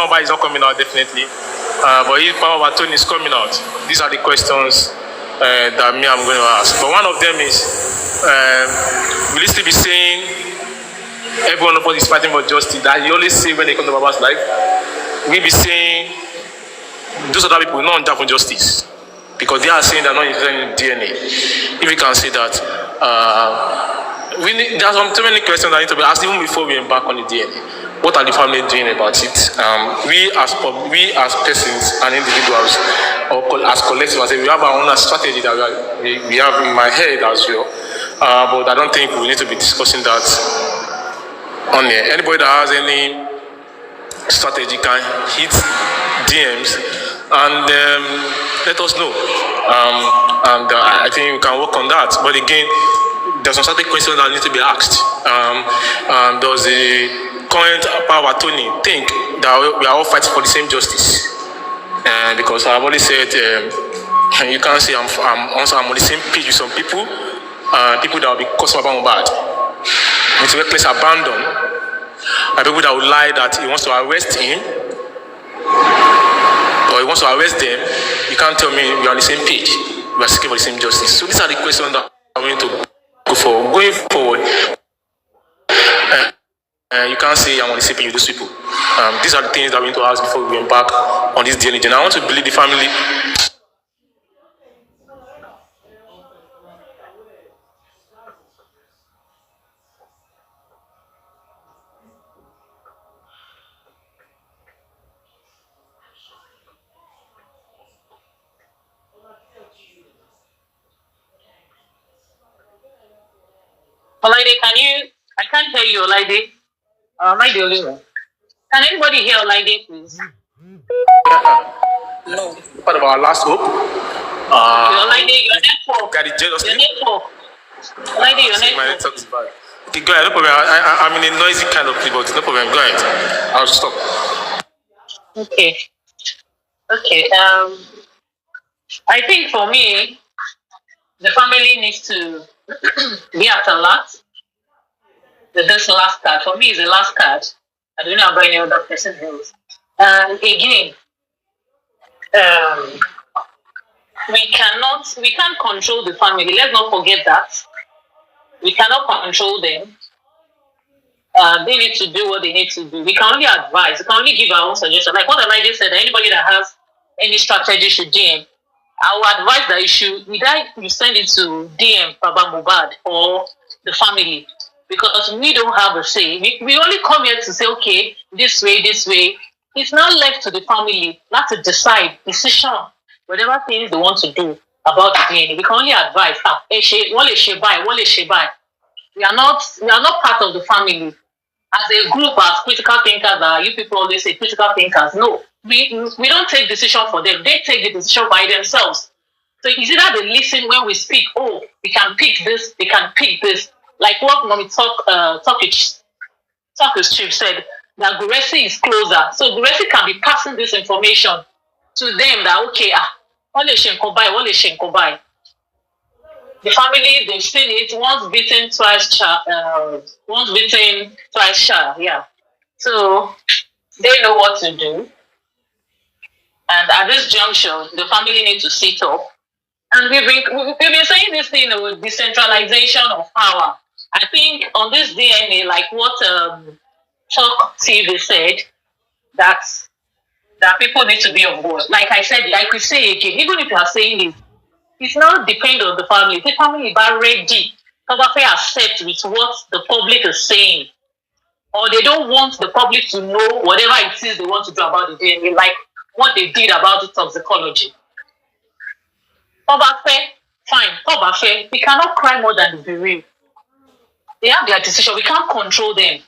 Mohbad is not coming out, definitely. But if power of attorney is coming out, these are the questions that I'm going to ask. But one of them is, will you still be saying every one of us is fighting for justice? That you always say when they come to Baba's life. We be saying those other people not under for justice because they are saying they're not interested in DNA. If we can say that, there are so many questions that need to be asked even before we embark on the DNA. What are the family doing about it? We as persons and individuals, or as collectives, we have our own strategy that we have in my head as well. But I don't think we need to be discussing that on here. Anybody that has any strategy can hit DMs and let us know. I think we can work on that. But again, there's some certain questions that need to be asked. Does the current power of attorney think that we are all fighting for the same justice? Because I've already said, you can't say I'm on the same page with some people, people that will be causing Mohbad. It's a workplace abandoned. People that would lie that he wants to arrest him or he wants to arrest them. You can't tell me we are on the same page. We are seeking for the same justice. So these are the questions that I'm going to go for. Going forward, you can't say I'm on the same page with those people. These are the things that we need to ask before we embark on this journey. And I want to believe the family. Olaide, I can't hear you, Olaide. Am I the only one? Can anybody hear Olaide, please? No. Part of our last hope. Olaide, your network. Got it, jealousy. Your network. Olaide, your network. My network is bad. Okay, go ahead, no problem. I'm in a noisy kind of place, but no problem. Go ahead. I'll stop. Okay. I think for me, the family needs to be at a last. This last card for me is the last card. I don't know about any other person else. And again, we can't control the family. Let's not forget that. We cannot control them. They need to do what they need to do. We can only advise. We can only give our own suggestion. Like what Elijah said, anybody that has any strategy should DM. I would advise that you send it to DM Baba Mohbad or the family, because we don't have a say. We only come here to say, okay, this way. It's now left to the family not to decide, decision, whatever things they want to do about the DNA. We can only advise. We are not part of the family. As a group, as critical thinkers, you people always say critical thinkers. No, we don't take decision for them. They take the decision by themselves. So it's either they listen when we speak. Oh, we can pick this. They can pick this. Like what when we talk with Chief said that Guresi is closer. So Guresi can be passing this information to them that okay, what is Shenkobai? The family, they've seen it, once bitten, twice shy, yeah. So they know what to do. And at this juncture, the family need to sit up. And we've been saying this thing with decentralization of power. I think on this DNA, like what Talk TV said, that people need to be on board. Like I said, like we say again, even if you are saying it, it's not depend on the family. The family is ready. Probably accept with what the public is saying. Or they don't want the public to know whatever it is they want to do about the DNA, like what they did about the toxicology. Fine. We cannot cry more than the bereaved. They have their decision. We can't control them.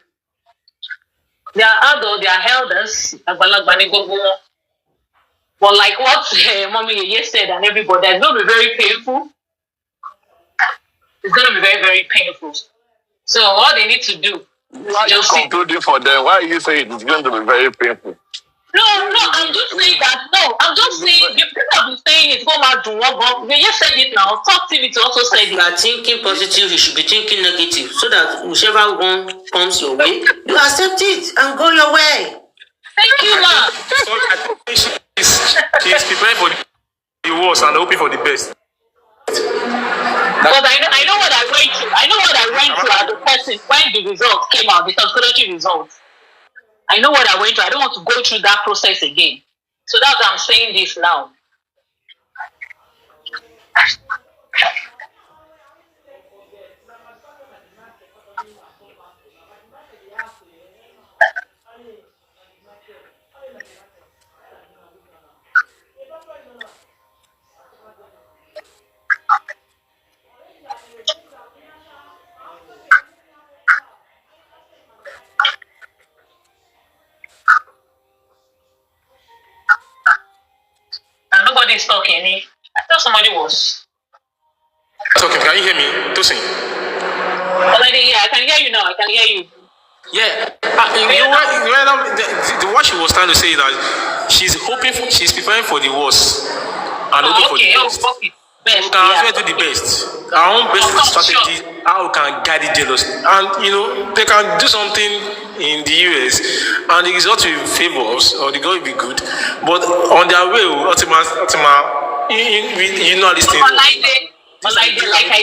They are adults, they are elders. But like what Mommy Yeye said and everybody, it's going to be very painful. It's going to be very, very painful. So what they need to do is just concluding for them. Why are you saying it's going to be very painful? No, I'm just saying that. No, I'm just saying the people have been saying it's going to do what, but they just said it now. Talk TV to also said it. You are thinking positive, you should be thinking negative, so that whichever one comes your way, you accept it and go your way. Thank you, ma. So I think she's preparing for the worst and hoping for the best. But I know what I went through. I know what I went through as a person when the results came out, the toxicology results. I know what I went through. I don't want to go through that process again. So that's why I'm saying this now. And nobody's talking. I thought somebody was. Talking. Can you hear me? Tosin? Yeah, I can hear you now. I can hear you. Yeah. What she was trying to say is that she's preparing for the worst and hoping for the best. Okay. Best, We can as well do the best. Our own best strategy, how we can guide it jealously. And they can do something in the US and the result will favor us or the goal will be good. But on their way, ultimately, this thing. Like I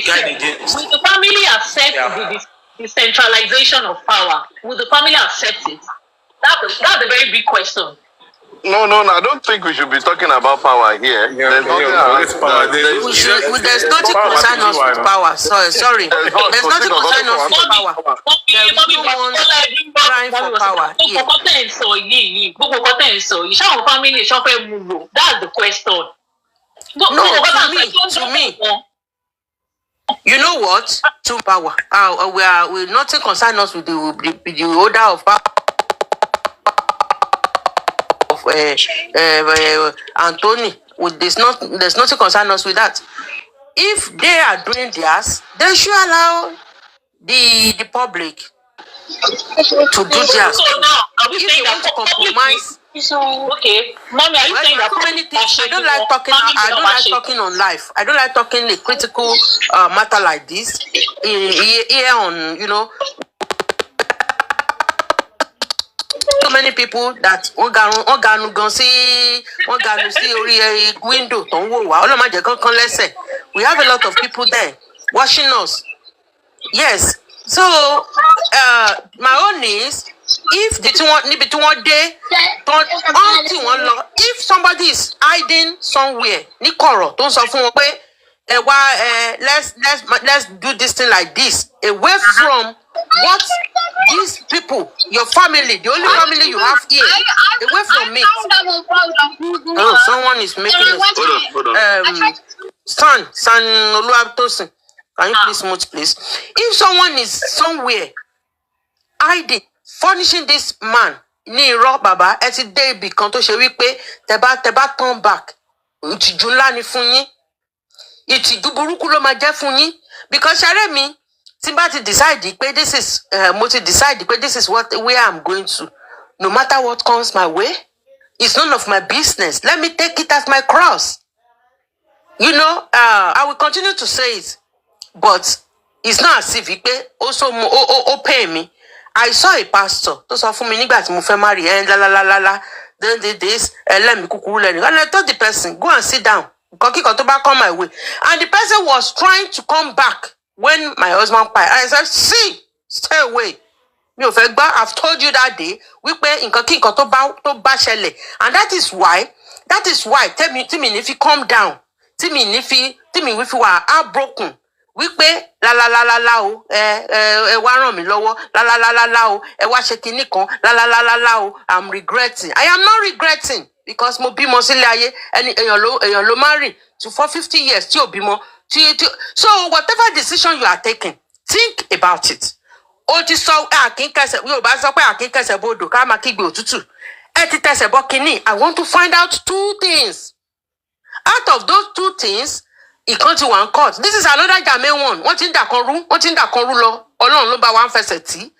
said, will the family accept the decentralization of power? Will the family accept it? That's a very big question. No, I don't think we should be talking about power here. There's nothing concern us with power. Sorry. There's nothing concern us with power. There is no one crying for power here. That's the question. No, to me. You know what? To power. We're nothing concern us with the order of power. Anthony, there's nothing concern us with that. If they are doing theirs, they should allow the public to do theirs. So now, are we if saying they want to compromise, okay, mommy, are you saying that many things? I don't like talking on live. I don't like talking a critical matter like this here on so many people that window. We have a lot of people there watching us. Yes. So my own is if if somebody is hiding somewhere, let's do this thing like this away from what these people, your family, the only family you have here, away from me. Oh, someone is making a son Oluwatosin. Can you please mute, please? If someone is somewhere hiding, furnishing this man, ni irọ́ bàbá, ẹ ti dé ibì kan tó ṣe wípé tẹ́ turn back. Ìtìjú ńlá ni fún yín. Ìtìjú burúkú ló máa jẹ́ fún yín. Because ṣaré mi, tí bá ti decide pé this is this is where I'm going to. No matter what comes my way, it's none of my business. Let me take it as my cross. I will continue to say it. But it's not as if it also pay me. I saw a pastor. Those are for me nígbà mo fẹ́ marry then did this let me kúkúrú lẹ́nu. And I told the person, go and sit down. Come my way. And the person was trying to come back when my husband died. I said, see, stay away. I've told you that day. We pay in nǹkan tó bá ṣẹlẹ̀. And that is why tell me if you calm down. Tell me if you are heartbroken. Wípé la o ẹ wá ràn mí lọ́wọ́ la o ẹ wá ṣe kinní kan la o I'm regretting. I am not regretting because mo bímọ sílé ayé èèyàn ló marry for 50 years tí ò bímọ so whatever decision you are taking, think about it. O ti sọ àkínkẹsẹ̀ yóò bá sọ pé àkínkẹsẹ̀ bodò ká máa kígbe òtútù ẹ ti tẹsẹ̀ bọ́ kinní. I want to find out 2 things. Out of those 2 things, ìkan ti wà ń court. This is another German one. Wọ́n ti ń dà kan rú lọ. Ọlọ́run ló bá wa ń fẹsẹ̀ tì.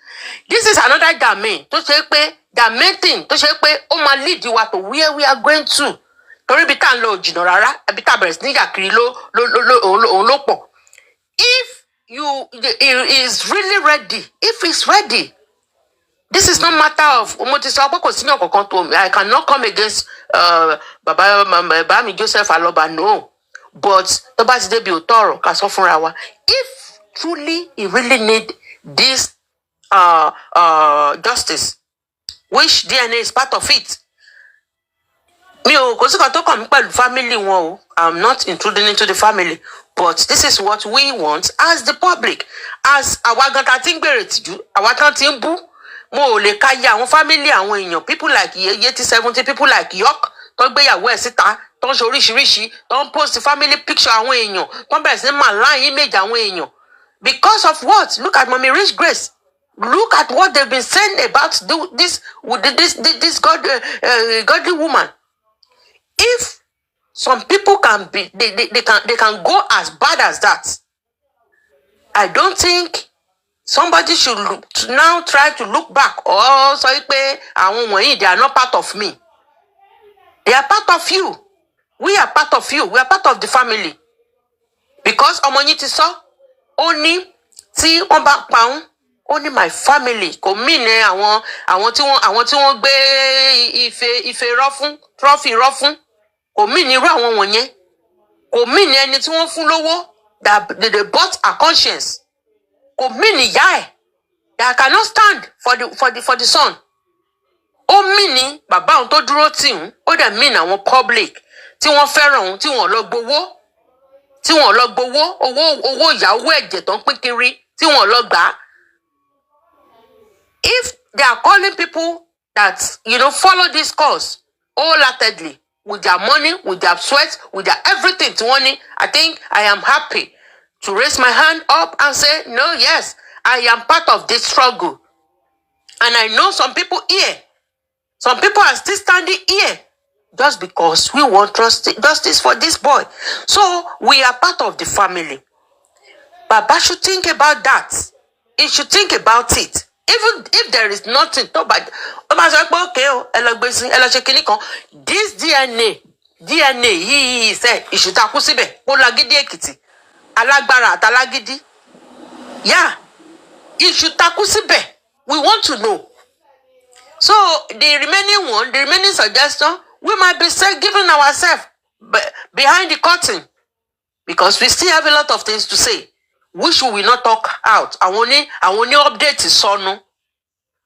This is another German tó ṣe pé German thing tó ṣe pé ó máa lead wa to where we are going to. Torí bí tá à ń lọ jìnnà rárá, ẹbí tá bẹ̀rẹ̀ sí ní yàkiri òun ló pọ̀. If he is really ready, if he's ready, This is not matter of I cannot come against Baba Joseph Aloba, no. But if truly he really need this justice, which DNA is part of it. Family, I'm not intruding into the family, but this is what we want as the public. As our family, people like Yeti 70, people like York, don't be aware, don't show rishi, don't post the family picture, don't be malign image, because of what? Look at Mommy Rich Grace. Look at what they've been saying about this godly woman. If some people can be, they can go as bad as that. I don't think somebody should now try to look back. Oh, sorry, they are not part of me. They are part of you. We are part of you. We are part of the family. Because Omoniti saw only see on back pound. Only my family. Kò mean àwọn tí wọ́n gbé ife trophy rọ́ fún. Kò mean irú àwọn wọ̀nyẹn. Kò mean ẹni tí wọ́n fún lówó that they bought a conscience. Kò mean ìyá ẹ̀ that cannot stand for the son. Ó mean ni bàbá òun tó dúró tì ń. Ó dẹ̀ mean àwọn public tí wọ́n fẹ́ràn òun tí wọ́n lọ gbowó. Tí wọ́n lọ gbowó owó ìyàwó ẹ̀jẹ̀ tó ń pín kiri tí wọ́n lọ gbà. If they are calling people that, follow this cause wholeheartedly, with their money, with their sweat, with their everything to money, I think I am happy to raise my hand up and say, no, yes, I am part of this struggle. And I know some people here, some people are still standing here just because we want justice for this boy. So we are part of the family. Baba should think about that. He should think about it. Even if there is nothing, this DNA, he said, he should takusibe, olagidi ekiti, alagbara atalagidi. Yeah, he should takusibe. We want to know. So the remaining suggestion, we might be giving ourselves behind the curtain because we still have a lot of things to say. Which we will not talk out. I only update is son.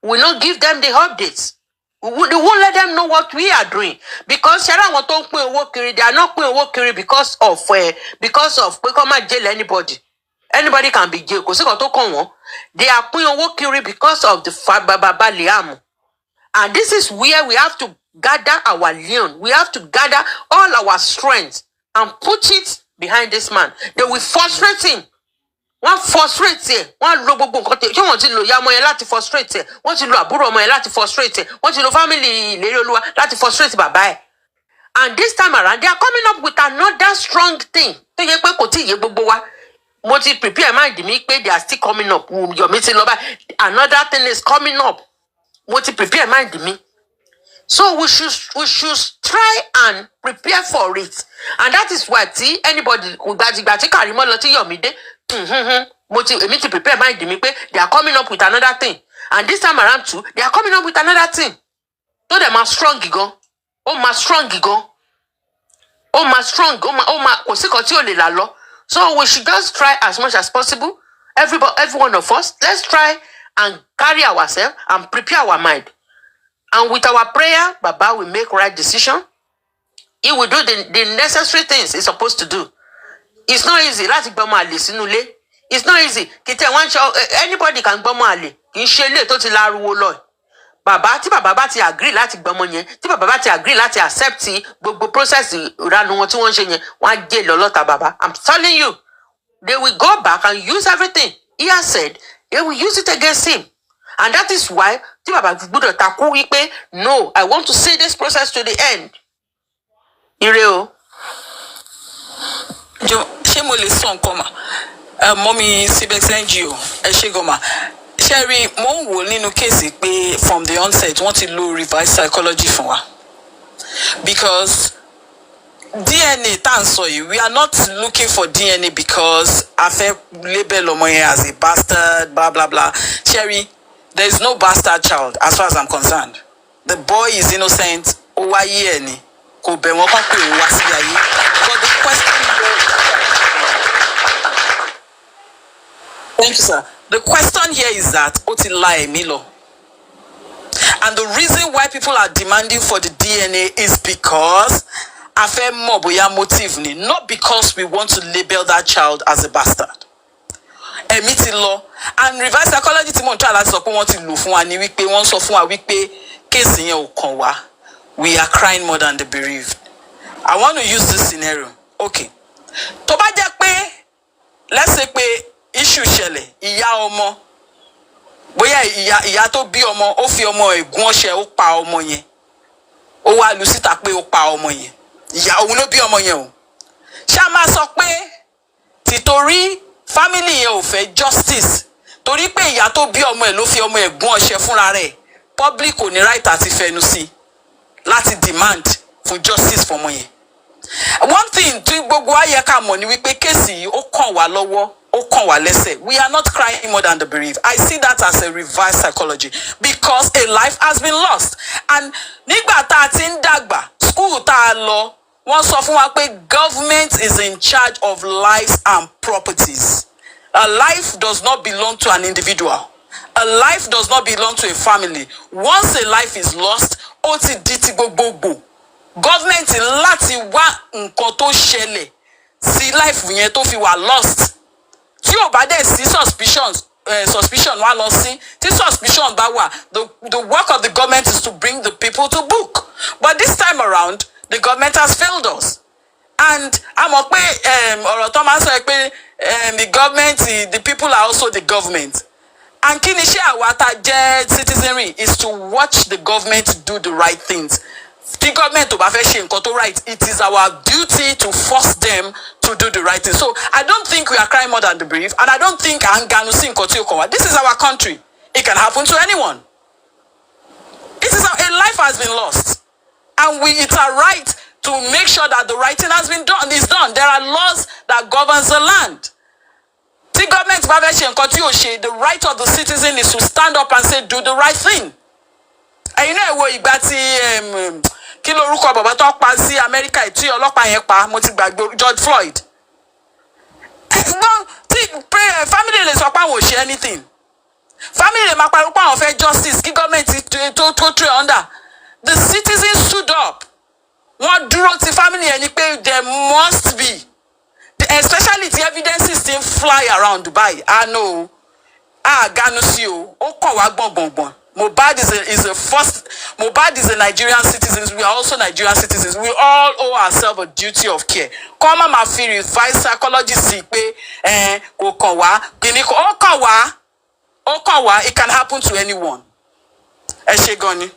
We will not give them the updates. We won't let them know what we are doing. Because they are not paying work because of we can't jail anybody. Anybody can be jailed. They are paying work because of the Baba Liam. And this is where we have to gather our leon. We have to gather all our strength and put it behind this man. They will frustrate him. One frustrate here, one lo gbogbo nǹkan tí wọ́n ti lò ya ọmọ yẹn láti frustrate ẹ̀, wọ́n ti lò àbúrò ọmọ yẹn láti frustrate ẹ̀, wọ́n ti lò family ìlérí olúwa láti frustrate bàbá ẹ̀. And this time around, they are coming up with another strong thing. Tó yẹ pé kò tí ì yé gbogbo wa. Mo ti prepare mind mi pé they are still coming up. Your meeting lọ báyìí. Another thing is coming up. Mo ti prepare mind mi. So we should try and prepare for it. And that is why anybody who gbàtí Karimo lọ tí Yomide me to prepare mind me pé they are coming up with another thing. And this time around too, they are coming up with another thing. So they are strong gan. Strong gan. Strong. Kò sí kan tí ò lè là lọ. So we should just try as much as possible. Every one of us, let's try and carry ourselves and prepare our mind. And with our prayer, Baba will make right decision. He will do the necessary things he's supposed to do. It's not easy. It's not easy. Anybody can gbọ́mọ àlè. Kì í ṣe ilé tó ti láruwo lọ. Bàbá tí bàbá bá ti agree láti gbọ́mọ yẹn, tí bàbá bá ti agree láti accept gbogbo process ìranu wọn tí wọ́n ṣe yẹn, wọ́n á jẹ́ lọ́lọ́ta bàbá. I'm telling you, they will go back and use everything he has said. They will use it against him. And that is why tí bàbá gbọ́dọ̀ takú wípé no, I want to see this process to the end. Ire o. Ṣé mo lè sọ nǹkan mà? Mọ́mí Cibex NGO, ẹ ṣé gan mà. Sherry, mo ń wò nínú kéèsì pé from the onset wọ́n ti lo reverse psychology fún wa. Because DNA tá à ń sọ yìí, we are not looking for DNA because a fẹ́ label ọmọ yẹn as a bastard, blah blah blah. Sherry, there is no bastard child as far as I'm concerned. The boy is innocent. But the question, thank you, sir. The question here is that Otilae Milo. And the reason why people are demanding for the DNA is because afe moboya motive ni, not because we want to label that child as a bastard. Emiti law and reverse psychology ti mo try láti sọ pé wọ́n ti lò fún wa ní wípé wọ́n sọ fún wa wípé case yẹn ò kàn wá. We are crying more than the bereaved. I want to use this scenario. Okay. Tó bá jẹ́ pé, let's say pé issue ṣẹlẹ̀, ìyá ọmọ, bóyá ìyá tó bí ọmọ, ó fi ọmọ ẹ̀gún ọṣẹ, ó pa ọmọ yẹn. Ó wá lu síta pé ó pa ọmọ yẹn. Ìyá òun ló bí ọmọ yẹn o. Ṣá máa sọ pé títorí family yẹn ò fẹ́ justice, torí pé ìyá tó bí ọmọ ẹ̀ ló fi ọmọ ẹ̀gún ọṣẹ fúnra rẹ̀, public ò ní right àti fẹnu sí láti demand for justice for ọmọ yẹn. One thing tí gbogbo ayé ká mọ̀ ni wípé kéèsì yìí ó kàn wá lọ́wọ́, ó kàn wá lẹ́sẹ̀. We are not crying more than the bereaved. I see that as a reverse psychology because a life has been lost. And nígbà tá a ti ń dàgbà, school tá a lọ, wọ́n sọ fún wa pé government is in charge of lives and properties. A life does not belong to an individual. A life does not belong to a family. Once a life is lost, ó ti di ti gbogbogbò. Government láti wá nǹkan tó ṣẹlẹ̀ sí life yẹn tó fi wà lost. Tí ò bá dẹ̀ sí suspicion wá lọ sí. Tí suspicion bá wà, the work of the government is to bring the people to book. But this time around, the government has failed us. And a mọ̀ pé ọ̀rọ̀ tó máa ń sọ pé the government, the people are also the government. And kí ni iṣẹ́ àwa tá jẹ́ citizenry is to watch the government do the right things. The government ò bá fẹ́ ṣe nǹkan tó right, it is our duty to force them to do the right thing. So I don't think we are crying more than the bereaved, and I don't think à ń ganu sí nǹkan tí ó kàn wá. This is our country. It can happen to anyone. A life has been lost, and it's our right to make sure that the right thing has been done. Is done. There are laws that governs the land. The government bá fẹ́ ṣe nǹkan tí ó ṣe, the right of the citizen is to stand up and say, do the right thing. And wo ìgbà tí kí lorúkọ bàbá tó pa sí Amẹ́ríkà tí ọlọ́pàá yẹn pa, mo ti gbàgbé, George Floyd. Family lè sọ pé àwọn ò ṣe anything. Family lè máa pariwo pé àwọn fẹ́ justice, kí government tó tray under. The citizens stood up. Wọ́n dúró ti family yẹn ni pé there must be, especially the evidences still fly around Dubai. I know. Ganu sí o, ó kàn wá gbọ̀ngbọ̀ngbọ̀n. Mohbad is a Nigerian citizen. We are also Nigerian citizens. We all owe ourselves a duty of care. Come on, my fear advice psychology see pé kò kàn wá, kíni kò ó kàn wá, it can happen to anyone. Ẹ ṣé gan ni.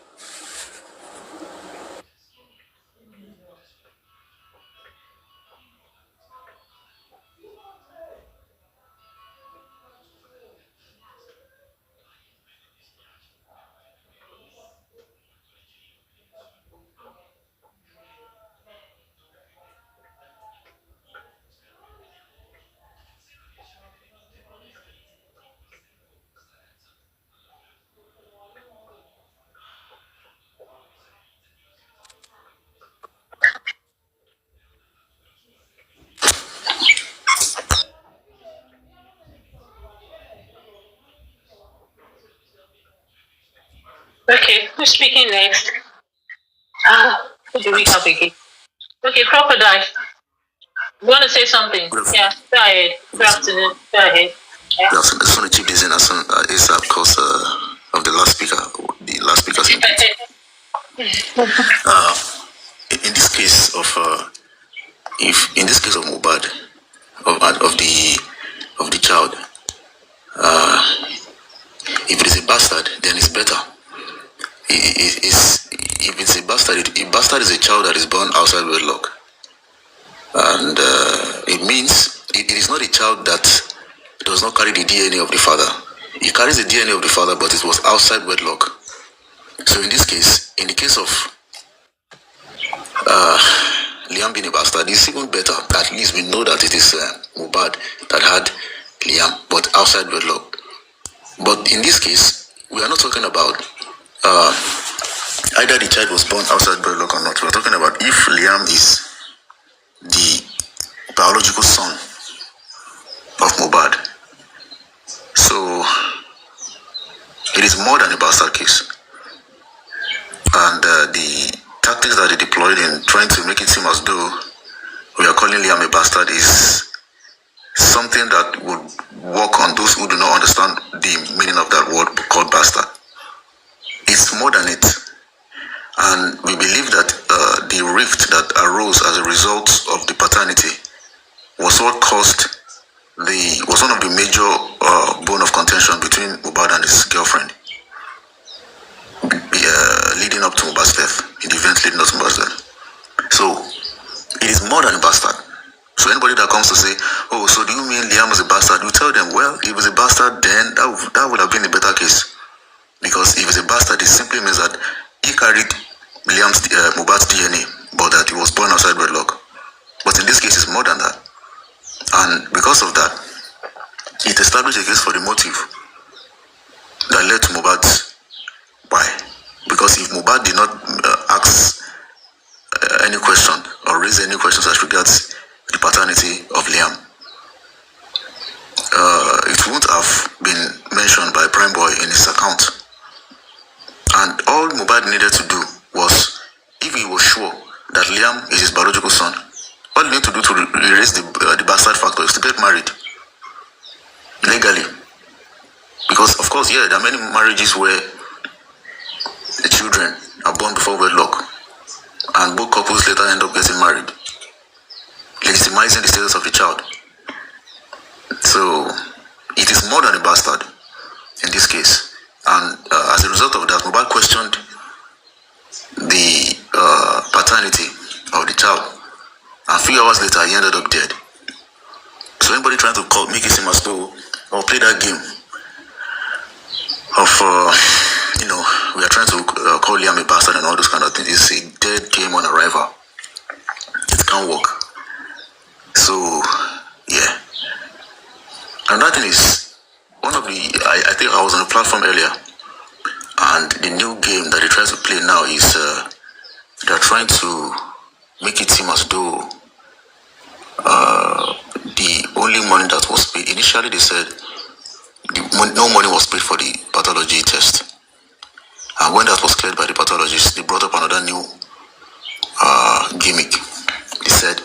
Okay, who's speaking next? Who do we have again? Okay, Crocodile. You want to say something? Yeah, go ahead. Good afternoon. Go ahead. Yeah. Yeah, so I just want to chip this in as soon as because of the last speaker's input. In this case of Mohbad, of the child, if it is a bastard, then it's better. If it's a bastard is a child that is born outside wedlock, and it means it is not a child that does not carry the DNA of the father. It carries the DNA of the father, but it was outside wedlock. So in this case, in the case of Liam being a bastard, it's even better. At least we know that it is Mohbad that had Liam, but outside wedlock. But in this case, we are not talking about either the child was born outside wedlock or not. We are talking about if Liam is the biological son of Mohbad. So it is more than a bastard case. And the tactics that they deployed in trying to make it seem as though we are calling Liam a bastard is something that would work on those who do not understand the meaning of that word called bastard. It's more than it. And we believe that the rift that arose as a result of the paternity was what was one of the major bone of contention between Mohbad and his girlfriend, leading up to Mohbad's death, in the event leading up to Mohbad's death. So it is more than a bastard. So anybody that comes to say, oh, so do you mean Liam is a bastard? You tell them, well, if he was a bastard, then that would have been a better case. Because if he's a bastard, it simply means that he carried Mohbad's DNA, but that he was born outside wedlock. But in this case, it's more than that. And because of that, it established a case for the motive that led to Mohbad's why. Because if Mohbad did not ask any question or raise any questions as regards the paternity of Liam, it wouldn't have been mentioned by Prime Boy in his account. And all Mohbad needed to do was, if he was sure that Liam is his biological son, all he needed to do to erase the bastard factor is to get married legally. Because of course, yeah, there are many marriages where the children are born before wedlock and both couples later end up getting married, legitimizing the status of the child. So it is more than a bastard in this case. And as a result of that, Mohbad questioned the paternity of the child, and a few hours later he ended up dead. So anybody trying to make it seem as though, or play that game of we are trying to call Liam a bastard and all those kind of things, it's a dead game on arrival. It can't work. So yeah. Another thing is, one of the I think I was on a platform earlier, and the new game that they try to play now is they're trying to make it seem as though the only money that was paid, initially they said no money was paid for the pathology test, and when that was cleared by the pathologist, they brought up another new gimmick. They said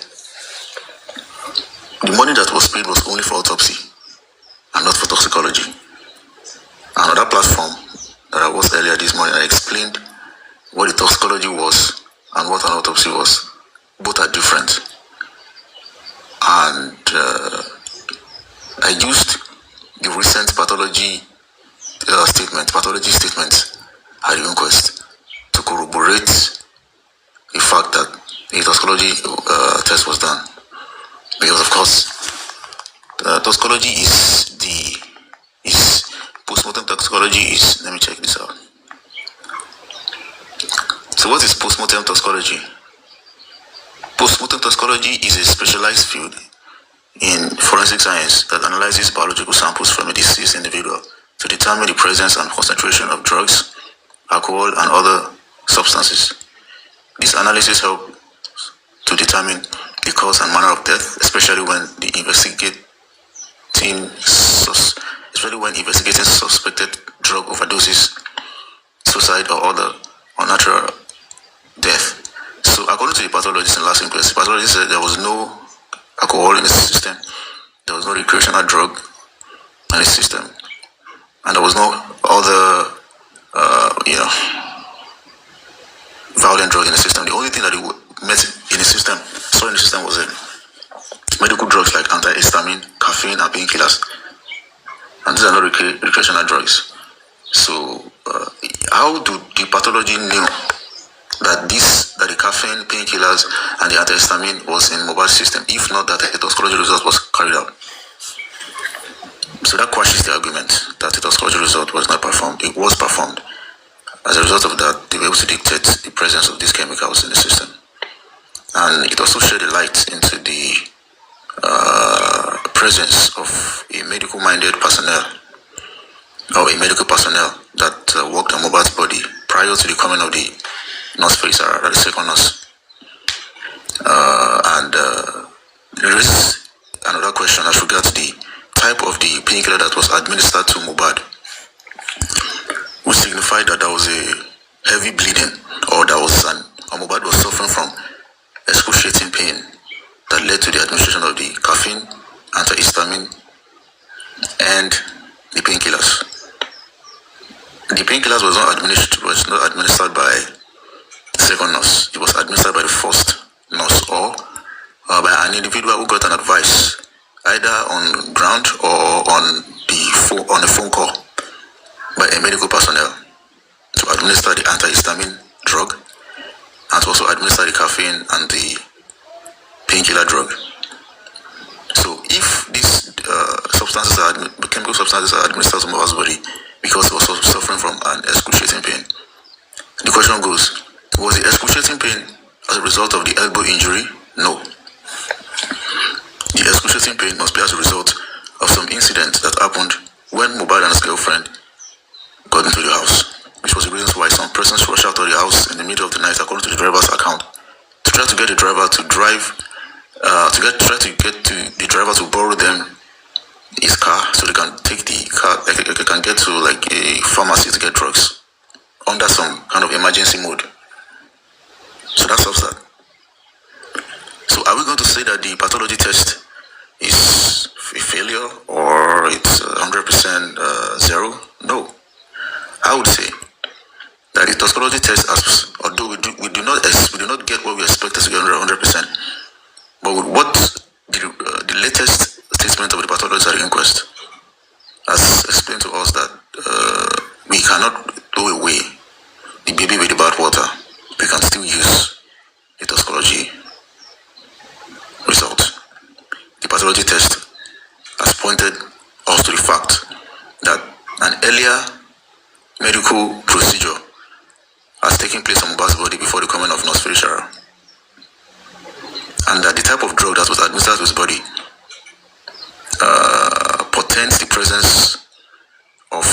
the money that was paid was only for autopsy and not for toxicology. Another platform that I was earlier this morning, I explained what the toxicology was and what an autopsy was. Both are different. And I used the recent pathology statement at the inquest to corroborate the fact that the toxicology test was done. Because of course, toxicology is postmortem toxicology is, let me check this out. So what is postmortem toxicology? Postmortem toxicology is a specialized field in forensic science that analyzes biological samples from a deceased individual to determine the presence and concentration of drugs, alcohol, and other substances. This analysis helps to determine the cause and manner of death, especially when investigating suspected drug overdoses, suicide, or other unnatural death. So according to the pathologist in last inquest, the pathologist said there was no alcohol in the system, there was no recreational drug in the system, and there was no other violent drug in the system. The only thing that he saw in the system was medical drugs like antihistamine, caffeine, and painkillers. And these are not recreational drugs. So how do the pathology know that the caffeine, painkillers, and the antihistamine was in Mohbad's system, if not that the toxicology result was carried out? So that quashes the argument that the toxicology result was not performed. It was performed. As a result of that, they were able to dictate the presence of these chemicals in the system. And it also shed a light into the presence of a medical-minded personnel, or a medical personnel that worked on Mohbad's body prior to the coming of the nurse Sarah, the second nurse. There is another question as regards the type of the painkiller that was administered to Mohbad, which signified that there was a heavy bleeding, or Mohbad was suffering from excruciating pain that led to the administration of the caffeine, antihistamine, and the painkillers. The painkillers was not administered by the second nurse. It was administered by the first nurse, or by an individual who got an advice either on ground or on a phone call by a medical personnel to administer the antihistamine drug and to also administer the caffeine and the painkiller drug. So if these chemical substances are administered to Mohbad's body because he was suffering from an excruciating pain, the question goes, was the excruciating pain as a result of the elbow injury? No. The excruciating pain must be as a result of some incident that happened when Mohbad and his girlfriend got into the house, which was the reason why some persons rushed out of the house in the middle of the night, according to the driver's account, to try to get the driver to drive, try to get to the driver to borrow them his car so they can take the car, like they can get to like a pharmacy to get drugs under some kind of emergency mode. So that stops that. So are we going to say that the pathology test is a failure or it's 100% zero? No. I would say that the toxicology test, although we do not get what we expected to get 100%, but with what the latest statement of the pathologist at the inquest has explained to us that we cannot throw away the baby with the bad water. We can still use the toxicology result. The pathology test has pointed us to the fact that an earlier medical procedure has taken place on Mohbad's body before the coming of nurse Sarah, and that the type of drug that was administered to his body portends the presence of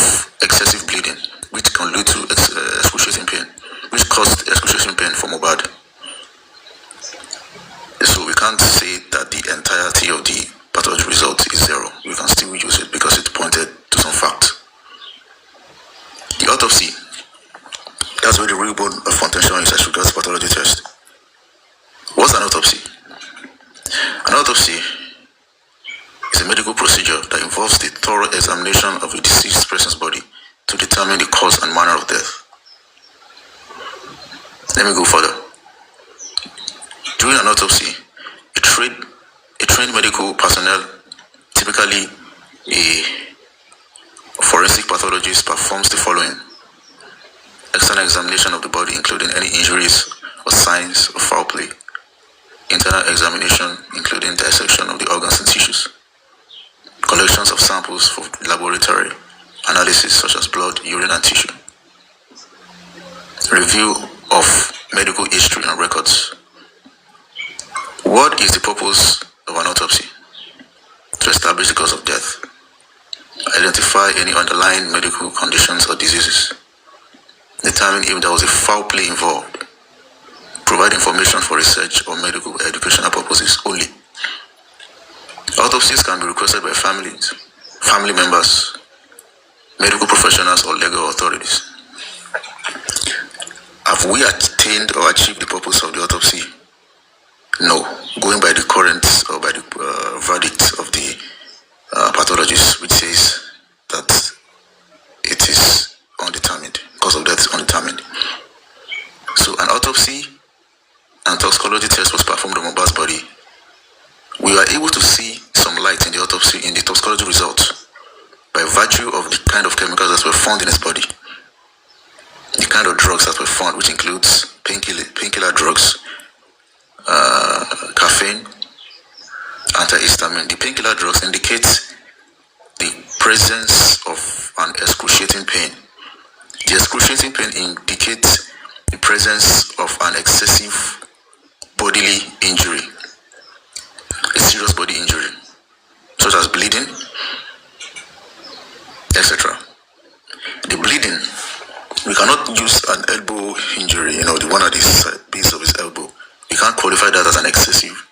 excessive bleeding, which can lead to excruciating pain, which caused excruciating pain for Mohbad. So we can't say that the entirety of the pathology result is zero. We can still use it because it pointed to some fact. The autopsy, that's where the real bone of contention is as regards pathology test. What's an autopsy? An autopsy is a medical procedure that involves the thorough examination of a deceased person's body to determine the cause and manner of death. Let me go further. During an autopsy, a trained medical personnel, typically a forensic pathologist, performs the following: external examination of the body, including any injuries or signs of foul play; internal examination, including dissection of the organs and tissues; collections of samples for laboratory analysis such as blood, urine, and tissue; review of medical history and records. What is the purpose of an autopsy? To establish the cause of death, identify any underlying medical conditions or diseases, determine if there was a foul play involved, provide information for research or medical educational purposes only. Autopsies can be requested by families, family members, medical professionals, or legal authorities. Have we attained or achieved the purpose of the autopsy? No, going by the current or by the verdict of the pathologist, which says that it is undetermined, cause of death is undetermined. So an autopsy and toxicology test was performed on Mohbad's body. We were able to see some light in the autopsy, in the toxicology results, by virtue of the kind of chemicals that were found in his body, the kind of drugs that were found, which includes painkiller drugs, caffeine, antihistamine. The painkiller drugs indicate the presence of an excruciating pain. The excruciating pain indicates the presence of an excessive bodily injury, a serious body injury, such as bleeding, etc. The bleeding injury, the one at the base of his elbow, you can't qualify that as an excessive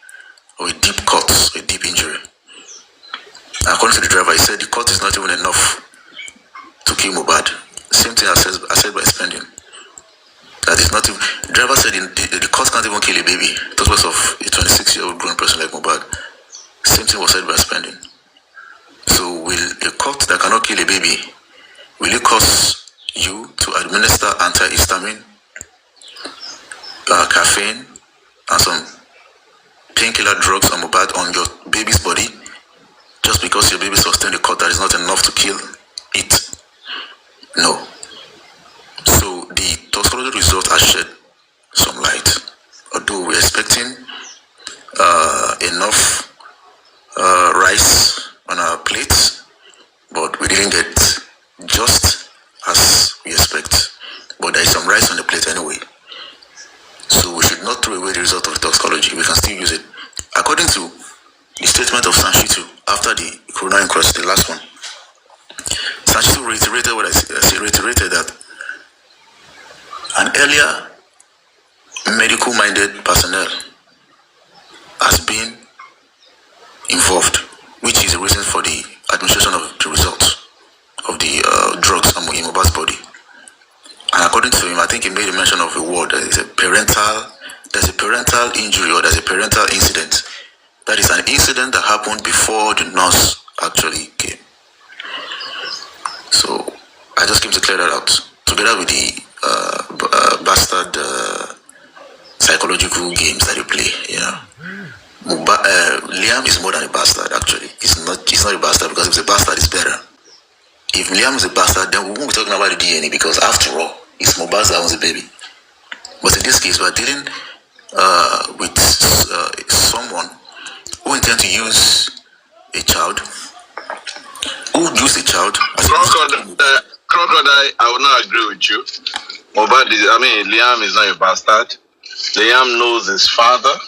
or a deep cut, a deep injury. According to the driver, he said the cut is not even enough to kill Mohbad. Same thing I said by spending. That is not even. The driver said the cut can't even kill a baby. That was of a 26-year-old grown person like Mohbad. Same thing was said by spending. So will a cut that cannot kill a baby, will it cause you to administer antihistamine, caffeine, and some painkiller drugs on Mohbad on your baby's body, just because your baby sustained a cut that is not enough to kill it? No. So the toxicology result has shed some light, although we're expecting enough rice on our plates, but we didn't get just as we expect. But there is some rice on the plate anyway, so we should not throw away the result of the toxicology. We can still use it. According to the statement of Sanshitu after the corona inquest, the last one, Sanshitu reiterated what I said, reiterated that an earlier medical-minded personnel has been involved, which is the reason for the administration of the results of the drugs in Mohbad's body. And according to him, I think he made a mention of a word that is there's a parental injury or there's a parental incident. That is an incident that happened before the nurse actually came. So I just came to clear that out, together with the bastard psychological games that you play, Liam is more than a bastard, actually. He's not a bastard, because if he's a bastard, it's better. If Liam is a bastard, then we won't be talking about the DNA, because after all, it's Mohbad that owns the baby. But in this case, we're dealing with someone who intends to use a child, as Crocodile, I would not agree with you. Liam is not a bastard. Liam knows his father,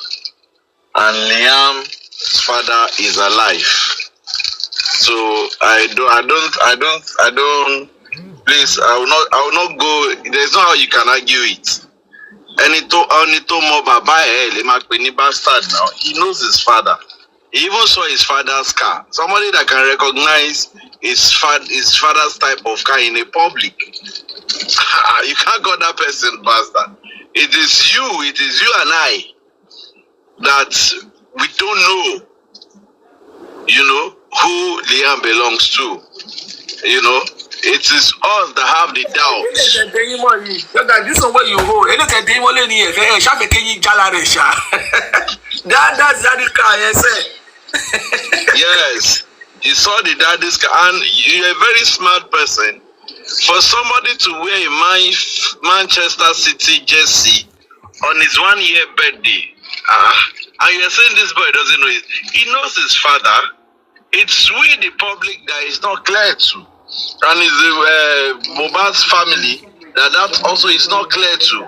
and Liam's father is alive. So I don't. Please, I will not go. There's no how you can argue it. Bastard now. He knows his father. He even saw his father's car. Somebody that can recognize his father's type of car in a public. You can't call that person bastard. It is you and I that we don't know, who Liam belongs to. It is us that have the doubts. This one where you go. That's the car, yes. Yes, you saw the daddy's car, and you're a very smart person. For somebody to wear a Manchester City jersey on his 1-year birthday, and you're saying this boy doesn't know it. He knows his father. It's we, the public, that is not clear to. And it's Mohbad's family that also is not clear to.